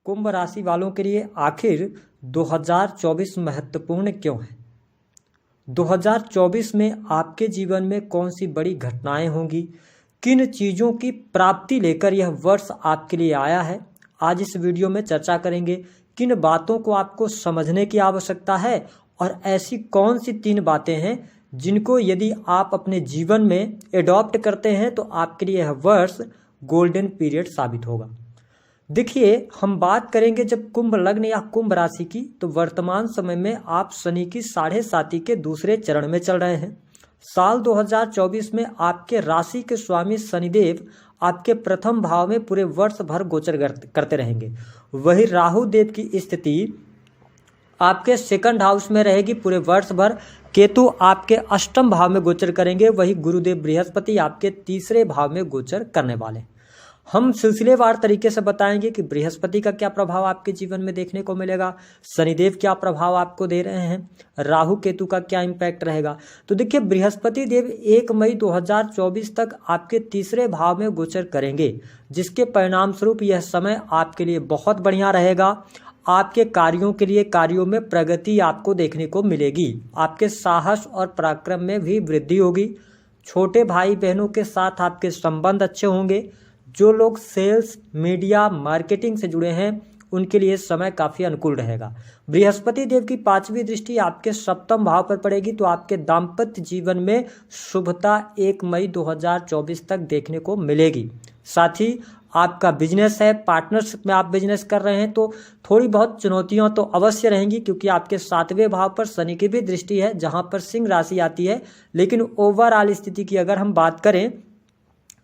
कुंभ राशि वालों के लिए आखिर 2024 महत्वपूर्ण क्यों है? 2024 में आपके जीवन में कौन सी बड़ी घटनाएं होंगी? किन चीज़ों की प्राप्ति लेकर यह वर्ष आपके लिए आया है? आज इस वीडियो में चर्चा करेंगे। किन बातों को आपको समझने की आवश्यकता है और ऐसी कौन सी 3 बातें हैं जिनको यदि आप अपने जीवन में एडॉप्ट करते हैं तो आपके लिए यह वर्ष गोल्डन पीरियड साबित होगा। देखिए, हम बात करेंगे जब कुंभ लग्न या कुंभ राशि की, तो वर्तमान समय में आप शनि की 7.5 के दूसरे चरण में चल रहे हैं। साल 2024 में आपके राशि के स्वामी शनिदेव आपके प्रथम भाव में पूरे वर्ष भर गोचर करते रहेंगे। वही राहु देव की स्थिति आपके सेकंड हाउस में रहेगी पूरे वर्ष भर। केतु आपके अष्टम भाव में गोचर करेंगे। वही गुरुदेव बृहस्पति आपके तीसरे भाव में गोचर करने वाले। हम सिलसिलेवार तरीके से बताएंगे कि बृहस्पति का क्या प्रभाव आपके जीवन में देखने को मिलेगा, शनिदेव क्या प्रभाव आपको दे रहे हैं, राहु केतु का क्या इम्पैक्ट रहेगा। तो देखिए, बृहस्पति देव 1 मई 2024 तक आपके तीसरे भाव में गोचर करेंगे, जिसके परिणाम स्वरूप यह समय आपके लिए बहुत बढ़िया रहेगा। आपके कार्यों के लिए कार्यों में प्रगति आपको देखने को मिलेगी। आपके साहस और पराक्रम में भी वृद्धि होगी। छोटे भाई बहनों के साथ आपके संबंध अच्छे होंगे। जो लोग सेल्स, मीडिया, मार्केटिंग से जुड़े हैं उनके लिए समय काफ़ी अनुकूल रहेगा। बृहस्पति देव की 5वीं दृष्टि आपके सप्तम भाव पर पड़ेगी, तो आपके दाम्पत्य जीवन में शुभता 1 मई 2024 तक देखने को मिलेगी। साथ ही आपका बिजनेस है, पार्टनरशिप में आप बिजनेस कर रहे हैं तो थोड़ी बहुत चुनौतियां तो अवश्य रहेंगी, क्योंकि आपके 7वें भाव पर शनि की भी दृष्टि है, जहां पर सिंह राशि आती है। लेकिन ओवरऑल स्थिति की अगर हम बात करें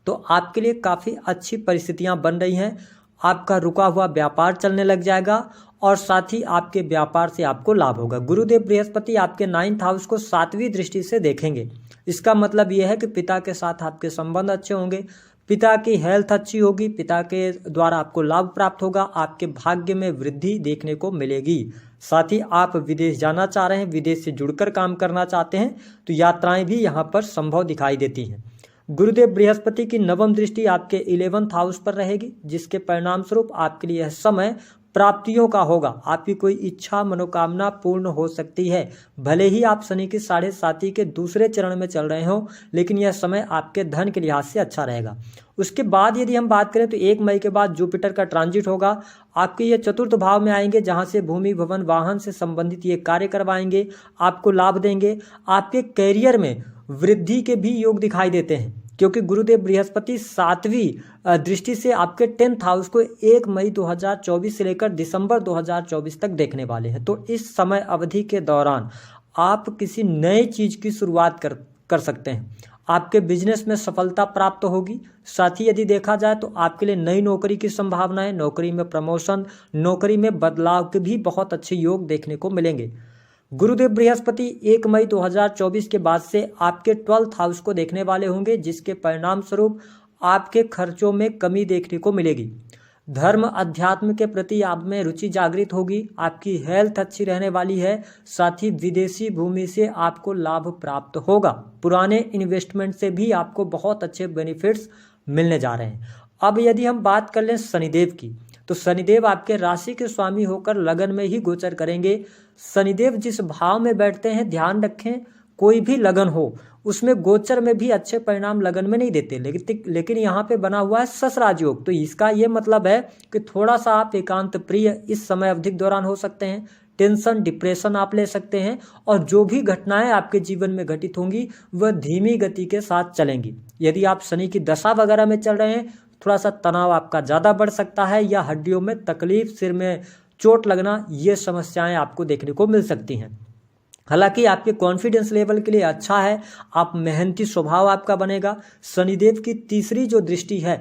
तो आपके लिए काफ़ी अच्छी परिस्थितियां बन रही हैं। आपका रुका हुआ व्यापार चलने लग जाएगा और साथ ही आपके व्यापार से आपको लाभ होगा। गुरुदेव बृहस्पति आपके 9th हाउस को 7वीं दृष्टि से देखेंगे। इसका मतलब यह है कि पिता के साथ आपके संबंध अच्छे होंगे, पिता की हेल्थ अच्छी होगी, पिता के द्वारा आपको लाभ प्राप्त होगा, आपके भाग्य में वृद्धि देखने को मिलेगी। साथ ही आप विदेश जाना चाह रहे हैं, विदेश से जुड़कर काम करना चाहते हैं तो यात्राएं भी यहाँ पर संभव दिखाई देती हैं। गुरुदेव बृहस्पति की 9वीं दृष्टि आपके 11th हाउस पर रहेगी, जिसके परिणाम स्वरूप आपके लिए यह समय प्राप्तियों का होगा। आपकी कोई इच्छा मनोकामना पूर्ण हो सकती है। भले ही आप शनि की 7.5 के दूसरे चरण में चल रहे हो, लेकिन यह समय आपके धन के लिहाज से अच्छा रहेगा। उसके बाद यदि हम बात करें तो 1 मई के बाद जुपिटर का ट्रांजिट होगा। आपके ये 4th भाव में आएंगे, जहां से भूमि भवन वाहन से संबंधित ये कार्य करवाएंगे, आपको लाभ देंगे। आपके कैरियर में वृद्धि के भी योग दिखाई देते हैं, क्योंकि गुरुदेव बृहस्पति 7वीं दृष्टि से आपके 10th हाउस को 1 मई 2024 से लेकर दिसंबर 2024 तक देखने वाले हैं। तो इस समय अवधि के दौरान आप किसी नए चीज की शुरुआत कर सकते हैं। आपके बिजनेस में सफलता प्राप्त होगी। साथ ही यदि देखा जाए तो आपके लिए नई नौकरी की संभावना है, नौकरी में प्रमोशन, नौकरी में बदलाव के भी बहुत अच्छे योग देखने को मिलेंगे। गुरुदेव बृहस्पति 1 मई 2024 के बाद से आपके 12th हाउस को देखने वाले होंगे, जिसके परिणाम स्वरूप आपके खर्चों में कमी देखने को मिलेगी। धर्म अध्यात्म के प्रति आप में रुचि जागृत होगी। आपकी हेल्थ अच्छी रहने वाली है। साथ ही विदेशी भूमि से आपको लाभ प्राप्त होगा। पुराने इन्वेस्टमेंट से भी आपको बहुत अच्छे बेनिफिट्स मिलने जा रहे हैं। अब यदि हम बात कर लें शनिदेव की, तो शनिदेव आपके राशि के स्वामी होकर लगन में ही गोचर करेंगे। शनिदेव जिस भाव में बैठते हैं, ध्यान रखें, कोई भी लगन हो उसमें गोचर में भी अच्छे परिणाम लगन में नहीं देते, लेकिन यहाँ पे बना हुआ है शश राजयोग। तो इसका ये मतलब है कि थोड़ा सा आप एकांत प्रिय इस समय अवधि के दौरान हो सकते हैं। टेंशन, डिप्रेशन आप ले सकते हैं, और जो भी घटनाएं आपके जीवन में घटित होंगी वह धीमी गति के साथ चलेंगी। यदि आप शनि की दशा वगैरह में चल रहे हैं, थोड़ा सा तनाव आपका ज़्यादा बढ़ सकता है, या हड्डियों में तकलीफ, सिर में चोट लगना, ये समस्याएं आपको देखने को मिल सकती हैं। हालांकि आपके कॉन्फिडेंस लेवल के लिए अच्छा है। आप मेहनती स्वभाव आपका बनेगा। शनिदेव की तीसरी जो दृष्टि है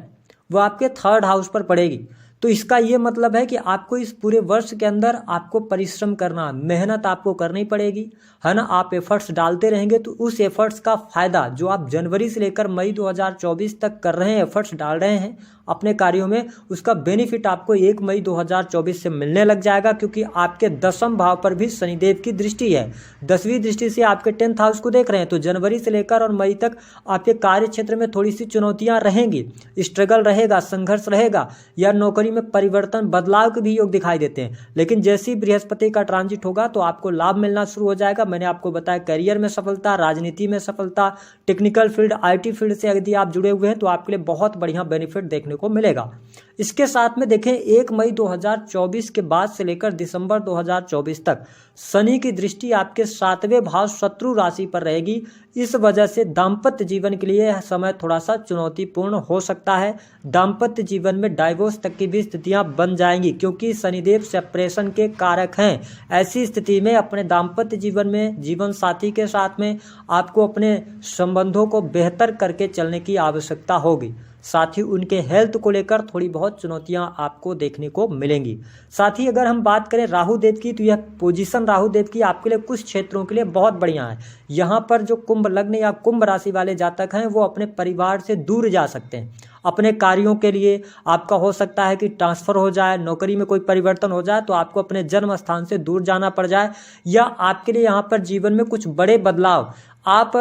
वह आपके 3rd हाउस पर पड़ेगी। तो इसका ये मतलब है कि आपको इस पूरे वर्ष के अंदर आपको परिश्रम करना, मेहनत आपको करनी पड़ेगी, है ना। आप एफर्ट्स डालते रहेंगे तो उस एफर्ट्स का फायदा जो आप जनवरी से लेकर मई 2024 तक कर रहे हैं, एफर्ट्स डाल रहे हैं अपने कार्यों में, उसका बेनिफिट आपको 1 मई 2024 से मिलने लग जाएगा, क्योंकि आपके 10वें भाव पर भी शनिदेव की दृष्टि है। 10वीं दृष्टि से आपके 10th हाउस को देख रहे हैं। तो जनवरी से लेकर और मई तक आपके कार्य क्षेत्र में थोड़ी सी चुनौतियां रहेंगी, स्ट्रगल रहेगा, संघर्ष रहेगा, या नौकरी में परिवर्तन बदलाव के भी योग दिखाई देते हैं। लेकिन जैसे ही बृहस्पति का ट्रांजिट होगा तो आपको लाभ मिलना शुरू हो जाएगा। मैंने आपको बताया करियर में सफलता, राजनीति में सफलता, टेक्निकल फील्ड, IT फील्ड से यदि आप जुड़े हुए हैं तो आपके लिए बहुत बढ़िया बेनिफिट देखने को मिलेगा। इसके साथ में देखें 1 मई 2024 के बाद से लेकर दिसंबर 2024 तक शनि की दृष्टि आपके 7वें भाव शत्रु राशि पर रहेगी। इस वजह से दाम्पत्य जीवन के लिए यह समय थोड़ा सा चुनौतीपूर्ण हो सकता है। दाम्पत्य जीवन में डाइवोर्स तक की भी स्थितियां बन जाएंगी, क्योंकि शनिदेव सेपरेशन के कारक हैं। ऐसी स्थिति में अपने दाम्पत्य जीवन में जीवन साथी के साथ में आपको अपने संबंधों को बेहतर करके चलने की आवश्यकता होगी। साथ ही उनके हेल्थ को लेकर थोड़ी बहुत चुनौतियां आपको देखने को मिलेंगी। साथ ही अगर हम बात करें राहु देव की, तो यह पोजीशन राहु देव की आपके लिए कुछ क्षेत्रों के लिए बहुत बढ़िया है। यहाँ पर जो कुंभ लग्न या कुंभ राशि वाले जातक हैं वो अपने परिवार से दूर जा सकते हैं। अपने कार्यों के लिए आपका हो सकता है कि ट्रांसफ़र हो जाए, नौकरी में कोई परिवर्तन हो जाए तो आपको अपने जन्म स्थान से दूर जाना पड़ जाए, या आपके लिए यहाँ पर जीवन में कुछ बड़े बदलाव, आप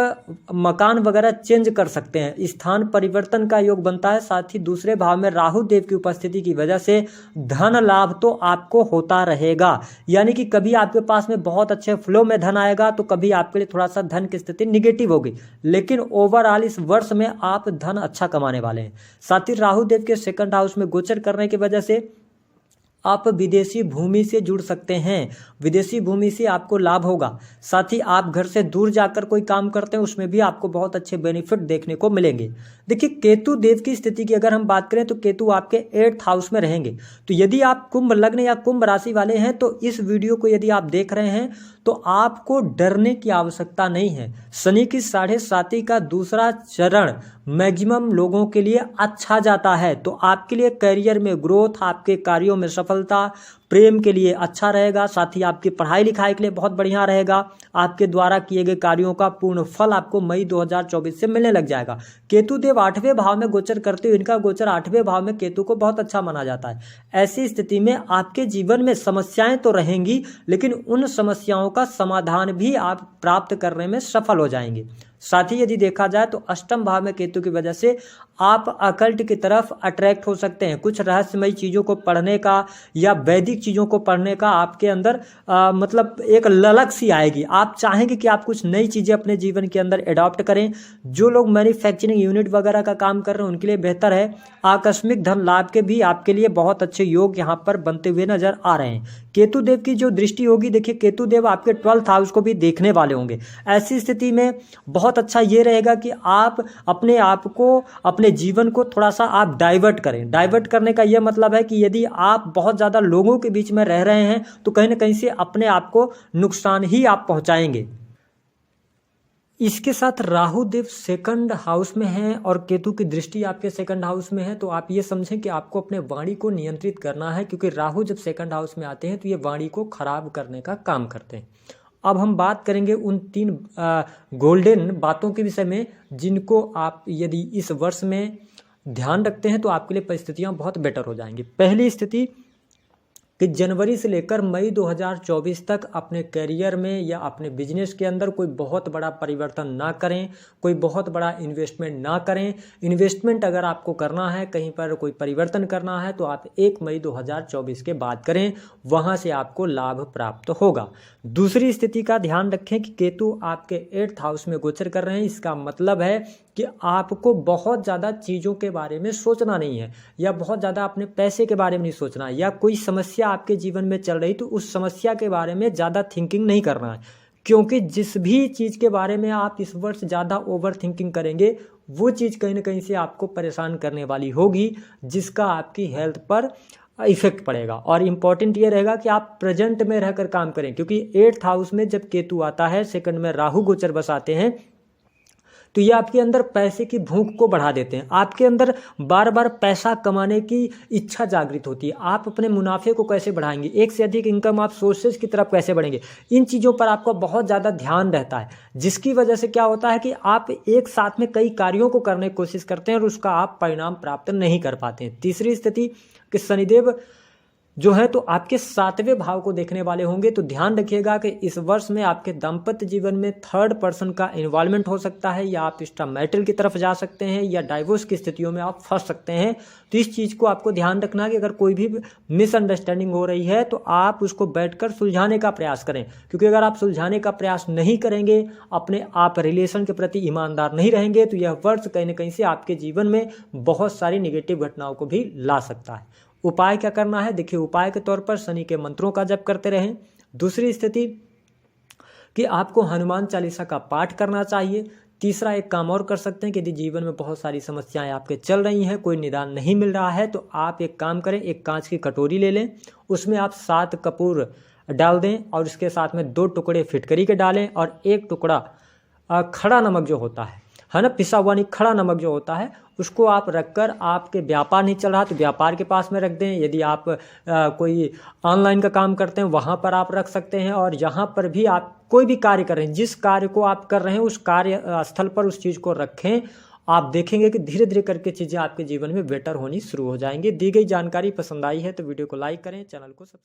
मकान वगैरह चेंज कर सकते हैं, स्थान परिवर्तन का योग बनता है। साथ ही दूसरे भाव में राहु देव की उपस्थिति की वजह से धन लाभ तो आपको होता रहेगा, यानी कि कभी आपके पास में बहुत अच्छे फ्लो में धन आएगा तो कभी आपके लिए थोड़ा सा धन की स्थिति निगेटिव होगी, लेकिन ओवरऑल इस वर्ष में आप धन अच्छा कमाने वाले हैं। साथ ही राहु देव के 2nd हाउस में गोचर करने की वजह से आप विदेशी भूमि से जुड़ सकते हैं, विदेशी भूमि से आपको लाभ होगा। साथ ही आप घर से दूर जाकर कोई काम करते हैं उसमें भी आपको बहुत अच्छे बेनिफिट देखने को मिलेंगे। देखिए केतु देव की स्थिति की अगर हम बात करें तो केतु आपके 8th हाउस में रहेंगे। तो यदि आप कुंभ लग्न या कुंभ राशि वाले हैं तो इस वीडियो को यदि आप देख रहे हैं तो आपको डरने की आवश्यकता नहीं है। शनि की 7.5 का दूसरा चरण मैक्सिमम लोगों के लिए अच्छा जाता है, तो आपके लिए करियर में ग्रोथ, आपके कार्यों में सफलता, प्रेम के लिए अच्छा रहेगा। साथ ही आपकी पढ़ाई लिखाई के लिए बहुत बढ़िया रहेगा। आपके द्वारा किए गए कार्यों का पूर्ण फल आपको मई 2024 से मिलने लग जाएगा। केतु देव 8वें भाव में गोचर करते हुए इनका गोचर 8वें भाव में केतु को बहुत अच्छा माना जाता है। ऐसी स्थिति में आपके जीवन में समस्याएं तो रहेंगी, लेकिन उन समस्याओं का समाधान भी आप प्राप्त करने में सफल हो जाएंगे। साथ ही यदि देखा जाए तो 8म भाव में केतु की वजह से आप अकल्ट की तरफ अट्रैक्ट हो सकते हैं। कुछ रहस्यमयी चीज़ों को पढ़ने का या वैदिक चीज़ों को पढ़ने का आपके अंदर मतलब एक ललक सी आएगी। आप चाहेंगे कि आप कुछ नई चीज़ें अपने जीवन के अंदर एडॉप्ट करें। जो लोग मैन्युफैक्चरिंग यूनिट वगैरह का काम कर रहे हैं उनके लिए बेहतर है। आकस्मिक धन लाभ के भी आपके लिए बहुत अच्छे योग यहाँ पर बनते हुए नजर आ रहे हैं। केतु देव की जो दृष्टि होगी, देखिए केतु देव आपके 12th हाउस को भी देखने वाले होंगे। ऐसी स्थिति में बहुत अच्छा ये रहेगा कि आप अपने आप को, अपने जीवन को थोड़ा सा आप डाइवर्ट करें। डाइवर्ट करने का यह मतलब है कि यदि आप बहुत ज़्यादा लोगों के बीच में रह रहे हैं तो कहीं ना कहीं से अपने आप को नुकसान ही आप पहुंचाएंगे। इसके साथ राहु देव 2nd हाउस में हैं और केतु की दृष्टि आपके 2nd हाउस में है, तो आप ये समझें कि आपको अपने वाणी को नियंत्रित करना है, क्योंकि राहु जब 2nd हाउस में आते हैं तो ये वाणी को खराब करने का काम करते हैं। अब हम बात करेंगे उन 3 गोल्डन बातों के विषय में जिनको आप यदि इस वर्ष में ध्यान रखते हैं तो आपके लिए परिस्थितियां बहुत बेटर हो जाएंगी। पहली स्थिति कि जनवरी से लेकर मई 2024 तक अपने करियर में या अपने बिजनेस के अंदर कोई बहुत बड़ा परिवर्तन ना करें, कोई बहुत बड़ा इन्वेस्टमेंट ना करें। इन्वेस्टमेंट अगर आपको करना है, कहीं पर कोई परिवर्तन करना है तो आप 1 मई 2024 के बाद करें, वहां से आपको लाभ प्राप्त होगा। दूसरी स्थिति का ध्यान रखें कि केतु आपके 8th हाउस में गोचर कर रहे हैं। इसका मतलब है कि आपको बहुत ज़्यादा चीज़ों के बारे में सोचना नहीं है, या बहुत ज़्यादा अपने पैसे के बारे में नहीं सोचना है, या कोई समस्या आपके जीवन में चल रही तो उस समस्या के बारे में ज़्यादा थिंकिंग नहीं करना है, क्योंकि जिस भी चीज़ के बारे में आप इस वर्ष ज़्यादा ओवर थिंकिंग करेंगे वो चीज़ कहीं ना कहीं से आपको परेशान करने वाली होगी, जिसका आपकी हेल्थ पर इफेक्ट पड़ेगा। और इम्पॉर्टेंट ये रहेगा कि आप प्रेजेंट में रहकर काम करें, क्योंकि 8th हाउस में जब केतु आता है, 2nd में राहु गोचर बसाते हैं, तो ये आपके अंदर पैसे की भूख को बढ़ा देते हैं। आपके अंदर बार बार पैसा कमाने की इच्छा जागृत होती है। आप अपने मुनाफे को कैसे बढ़ाएंगे, एक से अधिक इनकम आप सोर्सेज की तरफ कैसे बढ़ेंगे, इन चीज़ों पर आपका बहुत ज़्यादा ध्यान रहता है, जिसकी वजह से क्या होता है कि आप एक साथ में कई कार्यों को करने की कोशिश करते हैं और उसका आप परिणाम प्राप्त नहीं कर पाते हैं। तीसरी स्थिति कि शनिदेव जो है तो आपके 7वें भाव को देखने वाले होंगे। तो ध्यान रखिएगा कि इस वर्ष में आपके दाम्पत्य जीवन में थर्ड पर्सन का इन्वॉल्वमेंट हो सकता है, या आप एक्स्ट्रा मैरिटल की तरफ जा सकते हैं, या डाइवोर्स की स्थितियों में आप फंस सकते हैं। तो इस चीज़ को आपको ध्यान रखना कि अगर कोई भी मिसअंडरस्टैंडिंग हो रही है तो आप उसको बैठकर सुलझाने का प्रयास करें, क्योंकि अगर आप सुलझाने का प्रयास नहीं करेंगे, अपने आप रिलेशन के प्रति ईमानदार नहीं रहेंगे, तो यह वर्ष कहीं ना कहीं से आपके जीवन में बहुत सारी निगेटिव घटनाओं को भी ला सकता है। उपाय क्या करना है? देखिए, उपाय के तौर पर शनि के मंत्रों का जप करते रहें। दूसरी स्थिति कि आपको हनुमान चालीसा का पाठ करना चाहिए। तीसरा एक काम और कर सकते हैं कि यदि जीवन में बहुत सारी समस्याएं आपके चल रही हैं, कोई निदान नहीं मिल रहा है, तो आप एक काम करें, एक कांच की कटोरी ले लें, उसमें आप 7 कपूर डाल दें और उसके साथ में 2 टुकड़े फिटकरी के डालें और 1 टुकड़ा खड़ा नमक जो होता है ना, पिसा हुआ नहीं, खड़ा नमक जो होता है, उसको आप रखकर, आपके व्यापार नहीं चल रहा तो व्यापार के पास में रख दें। यदि आप कोई ऑनलाइन का काम करते हैं वहाँ पर आप रख सकते हैं, और जहाँ पर भी आप कोई भी कार्य कर रहे हैं, जिस कार्य को आप कर रहे हैं उस कार्य स्थल पर उस चीज़ को रखें। आप देखेंगे कि धीरे धीरे करके चीज़ें आपके जीवन में बेटर होनी शुरू हो जाएंगी। दी गई जानकारी पसंद आई है तो वीडियो को लाइक करें, चैनल को सब्सक्राइब